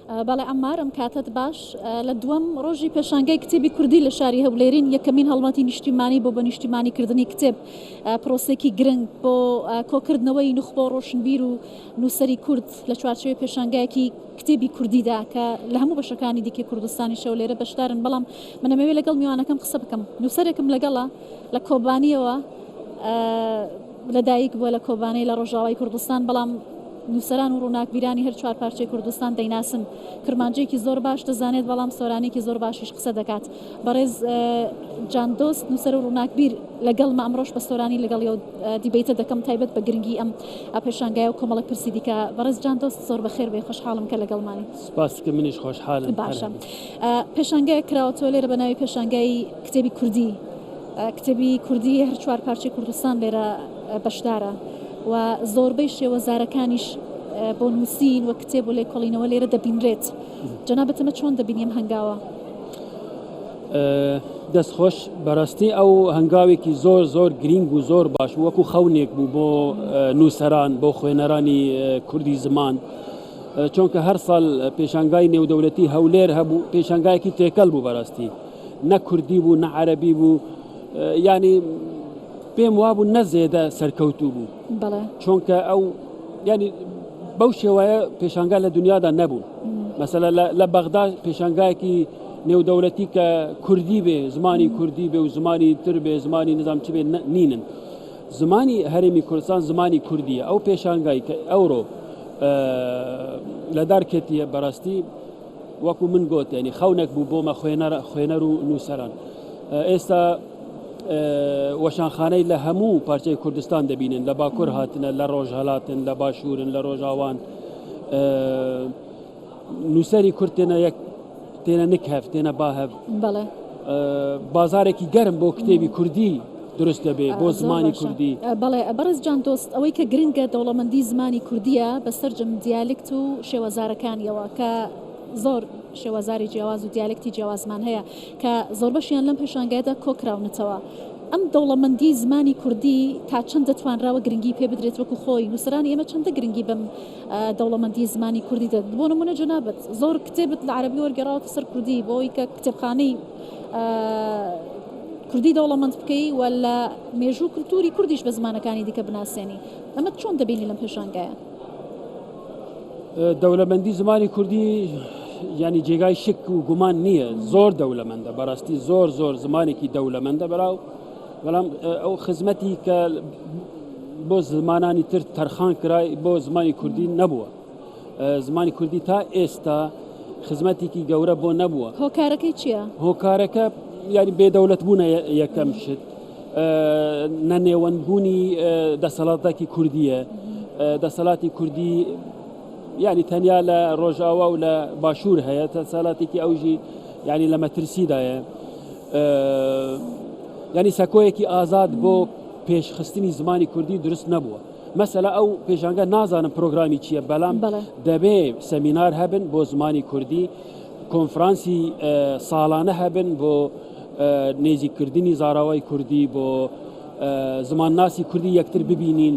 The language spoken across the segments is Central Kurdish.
بەڵێ ئەمارم کاتت باش لە دووەم ڕۆژی پێشانگای کتێبی کوردی لە شاری هەولێرین یەکەمین هەڵمەتی نیشتیمانی بۆ بە نیشتیمانیکردنی کتێب پرۆسێکی گرنگ بۆ کۆکردنەوەی نخبۆ ڕۆشنبیر و نووسری کورد لە چوارچێوەی پێشانگایەکی کتێبی کوردیدا کە لە هەموو بەشەکانی دیکەی کوردستانی شەولێرە بەشدارن بەڵام منەمەوێت لەگەڵ میوانەکەم قسە بکەم نووسەرێکم لەگەڵە لە کۆبانیەوە لەدایک بووە لە کۆبانەی لە ڕۆژاوای کوردستان بەڵام نووسەران و ڕووناکبیرانی هەر چوار پارچەی کوردستان دەیناسن کرمانجێکی زۆر باش دەزانێت بەڵام سۆرانێکی زۆر باشیش قسە دەکات بەڕێز جاندۆست نووسەر و ڕووناکبیر لەگەڵ مە ئەمڕۆژ بە سۆرانی لەگەڵ دیبیتە دەکەم تایبەت بە گرنگی ئەم پێشانگای و کۆمەڵک پرسی دیکە بەڕێز جاندۆست زۆر بەخێر بێ خۆشحاڵم کە لەگەڵمانی سپاس کە منیش خۆشحاڵم باشە پێشانگای کراوەتەوە لێرە بە ناوی پێشانگای کتێبی کوردی کتێبی کوردی هەر چوار پارچەی کوردستان لێرە بەشدارە و زۆربەی شێوەزارەکانیش بۆ نووسین و کتێب و لێکۆڵینەوە لێرە دەبینرێت جەنابەتەمە چۆن دەبینیم هەنگاوە دەستخۆش بەڕاستی ئەو هەنگاوێکی زۆر زۆر گرنگ و زۆر باش وەکو خەونێک بوو بۆ نووسەران بۆ خوێنەرانی کوردی زمان چونکە هەر ساڵ پێشانگای نێودەوڵەتی هەولێر هەبوو پێشانگایەکی تێکەڵ بوو بەڕاستی نە کوردی بوو نە عەرەبی بوو ینی پێم وابوو نەزێدە سەرکەوتوو بوو چونکە ئەو ینی بەو شێوەیە پێشانگا لە دنیادا نەبوون مەسەلە لە بەغدا پێشانگایەکی نێودەوڵەتی کە کوردی بێ زمانی کوردی بێ و زمانی تر بێ زمانی نظام چ بێ نینن زمانی هەرێمی کوردستان زمانی کوردیە ئەو پێشانگای کە ئەوڕۆ لەدار کێتیە بەڕاستی وەکو من گوت ینی خەونێک بوو بۆمە خوێنەر و نووسەران ئێستا وەشانخانەی لە هەموو پارچەی کوردستان دەبینن لە باکوور هاتنە لە ڕۆژ هەڵاتن لە باشوورن لە ڕۆژاوان نووسەری کورد تێنە نکهەف تێنە باهەف بازارێکی گەرم بۆ کتێبی کوردی دروست دەبێ بۆ زمانی کوردی بەڵێ بەڕێز جاندۆست ئەوەی کە گرنگە دەوڵەمەندی زمانی کوردیە بەسەرجەم دیالکت و شێوەزارەکانیەوە کە زۆر شێوەزاری جیاواز و دیالکتی جیاوازمان هەیە کە زۆر بەشیان لەم پێشانگایدا کۆکراونەتەوە ئەم دەوڵەمەندی زمانی کوردی تا چەند دەتوانراوە گرنگی پێ بدرێت وەکو خۆی نووسەرانی ئێمە چەندە گرنگی بەم دەوڵەمەندی زمانی کوردی دەد بۆ نمونە جەنابەت زۆر کتێبت لە عەرەبی وەرگێڕاوەتە سەر کوردی بۆی کە کتێبخانەی کوردی دەوڵەمەند بکەی و لە مێژوو کولتوری کوردیش بە زمانەکانی دیکە بناسێنی ئەمە چۆن دەبینی لەم پێشانگایە دەوڵەمەندی زمانی کوردی ینی جێگای شک و گومان نییە زۆر دەوڵەمەندە بەڕاستی زۆر زۆر زمانێکی دەوڵەمەندە بەراو بەڵام ئەو خزمەتی کە بۆ زمانانی تر تەرخان کرای بۆ زمانی کوردی نەبووە زمانی کوردی تا ئێستا خزمەتێکی گەورە بۆ نەبووە هۆکارەکەی چییە؟ هۆکارەکە یاری بێدەوڵەت بوونە یەکەم شت نەنێوەنبوونی دەسەڵاتێکی کوردیە دەسەڵاتی کوردی یعنی تەنیا لە ڕۆژاوا و لە باشوور هەیە دەسەڵاتێکی ئەوژی ینی لە مەترسیدایە ینی سەکۆیەکی ئازاد بۆ پێشخستنی زمانی کوردی دروست نەبووە مەسەلە ئەو پێشانگە نازانم پرۆگرامی چییە بەڵام دەبێ سەمینار هەبن بۆ زمانی کوردی کۆنفرانسی ساڵانە هەبن بۆ نێزیکردنی زاراوای کوردی بۆ زمانناسی کوردی یەکتر ببینین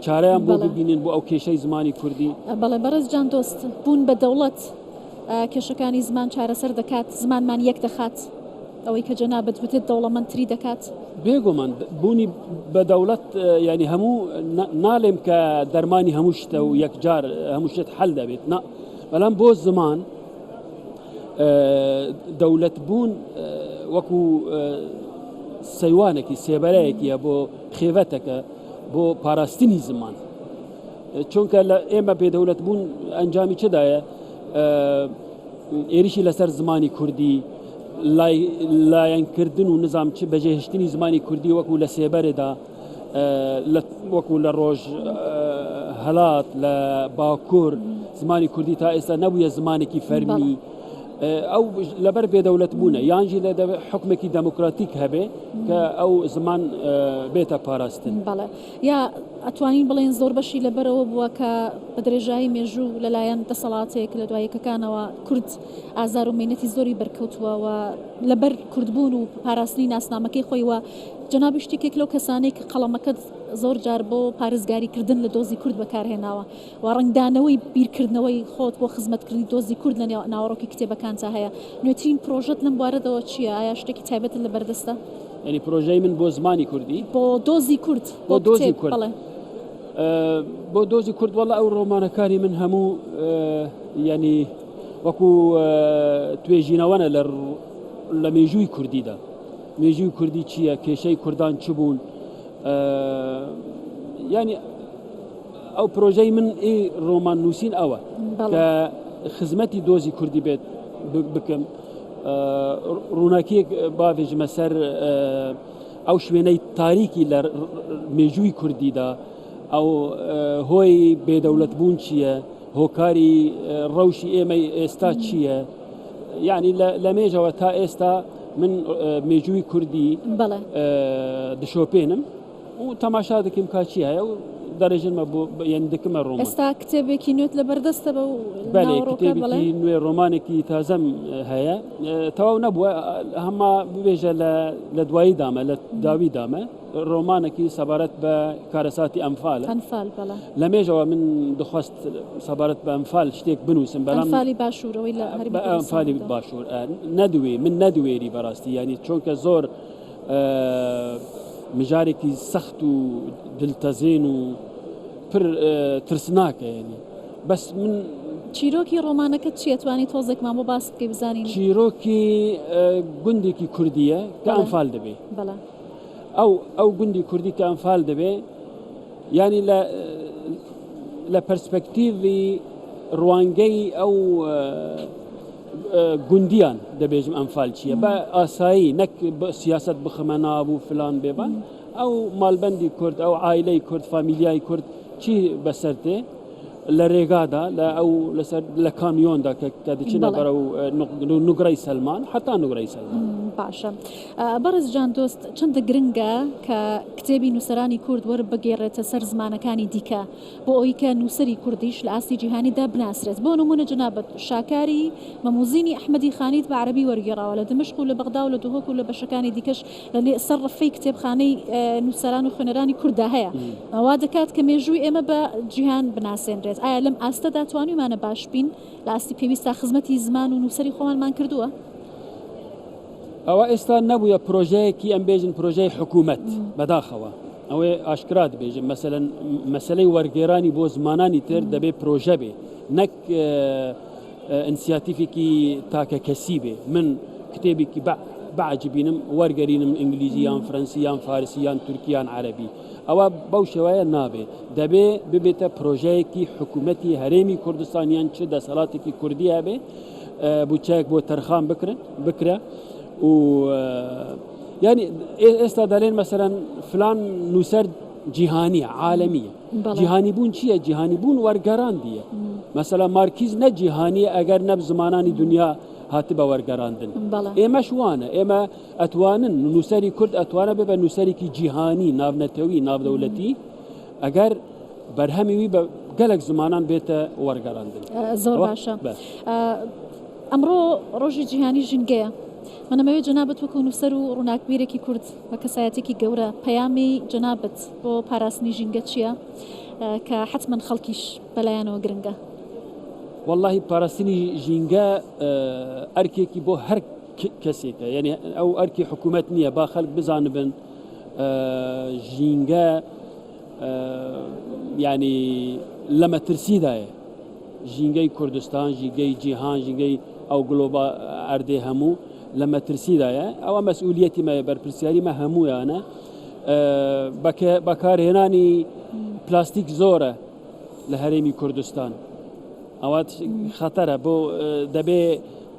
چارەیان بۆ ببینن بۆ ئەو کێشەی زمانی کوردی بەڵێ بەڕێز جاندۆست بوون بە دەوڵەت کێشەکانی زمان چارەسەر دەکات زمانمان یەک دەخات ئەوەی کە جەنابەت وتێت دەوڵەمەندتری دەکات بێگومان بوونی بە دەوڵەت ینی هەموو ناڵێم کە دەرمانی هەموو شتە و یەکجار هەموو شت حەل دەبێت بەڵام بۆ زمان دەوڵەت بوون وەکو سەیوانێکی سێبەرەیەکیە بۆ خێوەتەکە بۆ پاراستنی زمان چونکە لە ئێمە بێدەوڵەت بوون ئەنجامی چدایە ئێریشی لەسەر زمانی کوردی لایەنکردن و نظام چ بەجێهێشتنی زمانی کوردی وەکو لە سێبەرێدا وەکو لە ڕۆژ هەڵات لە باکوور زمانی کوردی تا ئێستا نەبووە زمانێکی فەرمی ئەو لەبەر بێدەوڵەت بوونە یانجی لە حکومێکی دەموکراتیک هەبێ کە ئەو زمان بێتە پاراستن بەڵێ یا ئەتوانین بڵێن زۆر بەشی لەبەرەوە بووە کە بە درێژایی مێژوو لەلایەن دەسەڵاتێک لە دوایەکەکانەوە کورد ئازار و مێنەتی زۆری بەرکەوتووەوە لەبەر کوردبوون و پاراستنی ناسنامەکەی خۆیوە جەنابی شتێکێک لەو کەسانەی کە قەڵەمەکەت زۆر جار بۆ پارێزگاریکردن لە دۆزی کورد بەکارهێناوە و ڕنگدانەوەی بیرکردنەوەی خۆت بۆ خزمەتکردنی دۆزی کورد لە ناوەڕۆکی کتێبەکانتا هەیە نوێترین پرۆژەت لەم بوارەدەوە چییە ئایا شتێکی تایبەت لە بەردەستە ینی پرۆژەی من بۆ زمانی کوردی بۆ دۆزی کورد بۆ دۆزی کورد بۆ دۆزی کورد وەڵا ئەو ڕۆمانەکانی من هەموو ینی وەکو توێژینەوەنە لە مێژووی کوردیدا مێژووی کوردی چییە کێشەی کوردان چ بوون ینی ئەو پرۆژەی من ڕۆمان نووسین ئەوە کە خزمەتی دۆزی کوردی بێت بکەم ڕووناکیەک باێژمە سەر ئەو شوێنەی تاریکی لە مێژووی کوردیدا ئەو هۆی بێدەوڵەت بوون چییە هۆکاری ڕەوشی ئێمەی ئێستا چییە یعنی لە مێژەوە تا ئێستا من مێژووی کوردی دشۆپێنم و تەماشا دەکەم کاچی هەیە و دەڕێژنمە بۆ یعنی دەکەمە ڕۆمان ئێستا کتێبێکی نوێت لە بەردەستە بە کتێبێکی نوێ ڕۆمانێکی تازەم هەیە تەواو نەبووە هەمما ببێژە لە دوایی دامە لە داوی دامە ڕۆمانێکی سەبارەت بە کارەساتی ئەمفالە لە مێژەوە من دەخواست سەبارەت بە ئەمفال شتێک بنووسم بەڵام باشوورەوەی لە ئەمفالی باشوور نەدوێ من نەدوێری بەڕاستی ینی چۆنکە زۆر مژارێکی سەخت و دلتەزێن و پر ترسناکە ینی بەس من چیرۆکی ڕۆمانەکە چیە توانی تۆزێکمان بۆ باس بکەی بزانین چیرۆکی گوندێکی کوردیە کە ئەمفال دەبێ ئەو گوندی کوردی کە ئەمفال دەبێ ینی لە پەرسپەکتیڤی ڕوانگەی ئەو گوندیان دەبێژم ئەمفال چییە بە ئاسایی نەک سیاست بخەمە نابوو فلان بێبان ئەو مالبەندی کورد ئەو عایلەی کورد فامیلیای کورد چی بەسەرتێ لە ڕێگادا لەسەر لە کامیۆندا کە دچنە بەرەو نوگڕەی سەلمان حتا نوگڕەی سەلمان باشە بەڕێز جان دۆست چەندە گرنگە کە کتێبی نووسەرانی کورد وەربگێڕێتە سەر زمانەکانی دیکە بۆ ئەوی کە نووسەری کوردیش لە ئاستی جیهانیدا بناسرێت بۆ نمونە جەنابەت شاکاری مەموزینی ئەحمەدی خانیت بە عەرەبی وەرگێڕاوە لە دمشق و لە بەغدا و لە دوهۆک و لە بەشەکانی دیکەش لە سەر ڕفەی کتێبخانەی نووسەران و خوێنەرانی کورددا هەیە ئەوا دەکات کە مێژووی ئێمە بە جیهان بناسێنرێت ئایا لەم ئاستەدا توانیمانە باش بین لە ئاستی پێویستە خزمەتی زمان و نووسەری خۆمانمان کردووە ئەوە ئێستا نەبووە پرۆژەیەکی ئەم بێژن پرۆژەی حکوومەت بەداخەوە ئەوەی ئاشکرا دەبێژن مەسەلەن مەسەلەی وەرگێڕانی بۆ زمانانی تر دەبێت پرۆژە بێ نەک ئینسیاتیفێکی تاکە کەسی بێ من کتێبێکی بەعجبینم وەرگەرینم ئینگلیزی یان فەرەنسی یان فارسی یان تورکی یان عەرەبی ئەوە بەو شێوەیە نابێ دەبێ ببێتە پرۆژەیەکی حکوومەتی هەرێمی کوردستانیان چ دەسەڵاتێکی کوردی هەبێ بوچەیەک بۆ تەرخان بکرە و ینی ئێستا دەڵێن مەسەرەن فلان نووسەر جیهانیە عالەمیە جیهانی بوون چییە جیهانی بوون وەرگەڕان دیە مەسەلا مارکیز نە جیهانیە ئەگەر نەب زمانانی دنیا هات بە وەرگەڕاندن ئێمەش وانە ئێمە ئەتوانن نووسەری کورد ئەتوانە بێ بە نووسەرێکی جیهانی ناونەتەوی ناودەوڵەتی ئەگەر بەرهەمیوی بە گەلێک زمانان بێتە وەرگەڕاندن زۆر باشە ئەمڕۆ ڕۆژی جیهانی ژینگەیە منەمەوێت جەنابەت وەکو نووسەر و ڕووناکبیرێکی کورد بە کەسایەتێکی گەورە پەیامی جەنابەت بۆ پاراستنی ژینگە چییە کە حتمما خەڵکیش بەلایەنەوە گرنگە واللهی پاراستنی ژینگە ئەرکێکی بۆ هەر کەسێکە یعنی ئەو ئەرکی حکوومەت نییە با خەڵک بزانبن ژینگە ینی لە مەترسیدایە ژینگەی کوردستان ژینگەی جیهان ژینگەی ئەو گلۆبا ئەردێ هەموو لە مەترسیدایە ئەوە مەسئولیەتی مە بەرپرسیاریمە هەموویانە بەکارهێنانی پلاستیک زۆرە لە هەرێمی کوردستان ئەوە خەتەرە بۆ دەبێ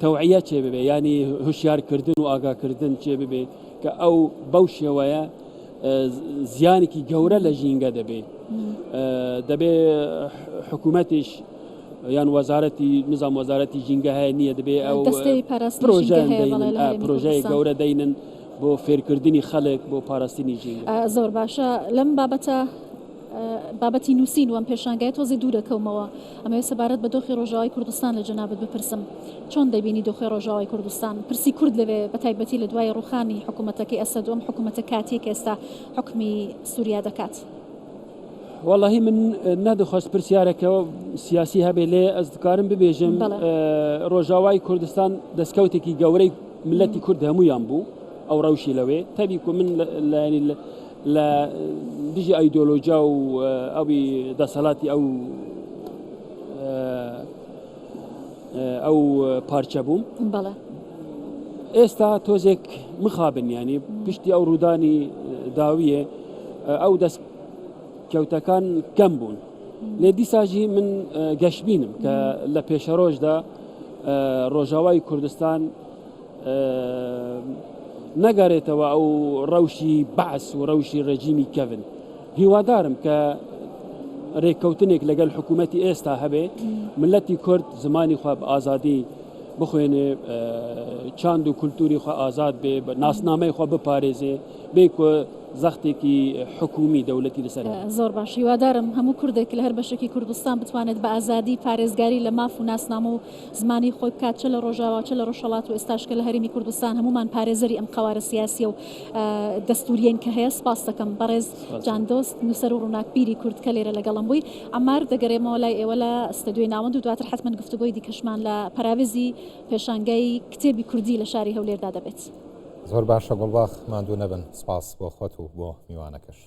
تەوعیە چێ ببێ ینی هوشیارکردن و ئاگاکردن چێ ببێ کە ئەو بەو شێوەیە زیانێکی گەورە لە ژینگە دەبێ حکوومەتیش یان وەزارەتی نظام وەزارەتی ژینگە هەیە نییە دەبێ ئەو پرۆژەی گەورە دەینن بۆ فێرکردنی خەڵک بۆ پاراستنی ژینگە زۆر باشە لەم بابەتە بابەتی نووسین و ئەم پێشانگای تۆزی دوو دەکەومەوە ئەمە سەبارەت بە دۆخی ڕۆژاوای کوردستان لە جەنابەت بپرسم چۆن دەبینی دۆخی ڕۆژاوای کوردستان پرسی کورد لەوێ بە تایبەتی لە دوای ڕوخانی حکوومەتەکەی ئەسەد و ئەم حکوومەتە کاتێک ئێستا حکمی سووریا دەکات والله من نەدەخواست پرسیارێکەوە سیاسی هەبێ لێ ئەس دکارم ببێژم ڕۆژاوای کوردستان دەستکەوتێکی گەورەی ملەتی کورد هەمویان بوو ئەو ڕەوشی لەوێ تەبی کو من لە دژی ئایدۆلۆژیا و ئەوی دەسەڵاتی ئەو پارچە بووم ئێستا تۆزێک مخابن ینی پشتی ئەو ڕوودانی داویە ئەو دەستکەوتەکان کەم بوون لێ دیساژی من گەشتبینم کە لە پێشەڕۆژدا ڕۆژاوای کوردستان نەگەڕێتەوە ئەو ڕەوشی بەعس و ڕەوشی ڕەجیمی کەڤن هیوادارم کە ڕێککەوتنێک لەگەڵ حکوومەتی ئێستا هەبێ ملەتی کورد زمانی خوا بە ئازادی بخوێنێ چاند و کولتوری خوا ئازاد بێ ناسنامەی خوا بپارێزێ بێ زەختێکی حکومی دەوڵەتی لەسەر زۆر باش هیوادارم هەموو کوردێک لە هەر بەشێکی کوردستان بتوانێت بە ئازادی پارێزگاری لە ماف و ناسنامە و زمانی خۆی بکات چە لە ڕۆژاوا چە لە ڕۆژهەڵات و ئێستاشکە لە هەرێمی کوردستان هەمومان پارێزەری ئەم قەوارە سیاسیە و دەستوریین کە هەیە سپاس دەکەم بەڕێز جاندۆست نووسەر و ڕووناکبیری کورد کە لێرە لەگەڵم بووی ئەمار دەگەڕێمەوە لای ئێوە لە ستەدیۆی ناوەند و دواتر حتمەن گفتوگۆی دیکەشمان لە پەراوێزی پێشانگای کتێبی کوردی لە شاری هەولێردا دەبێت زۆر باشە گوڵباخ ماندوو نەبن سپاس بۆ خۆت و بۆ میوانەکەش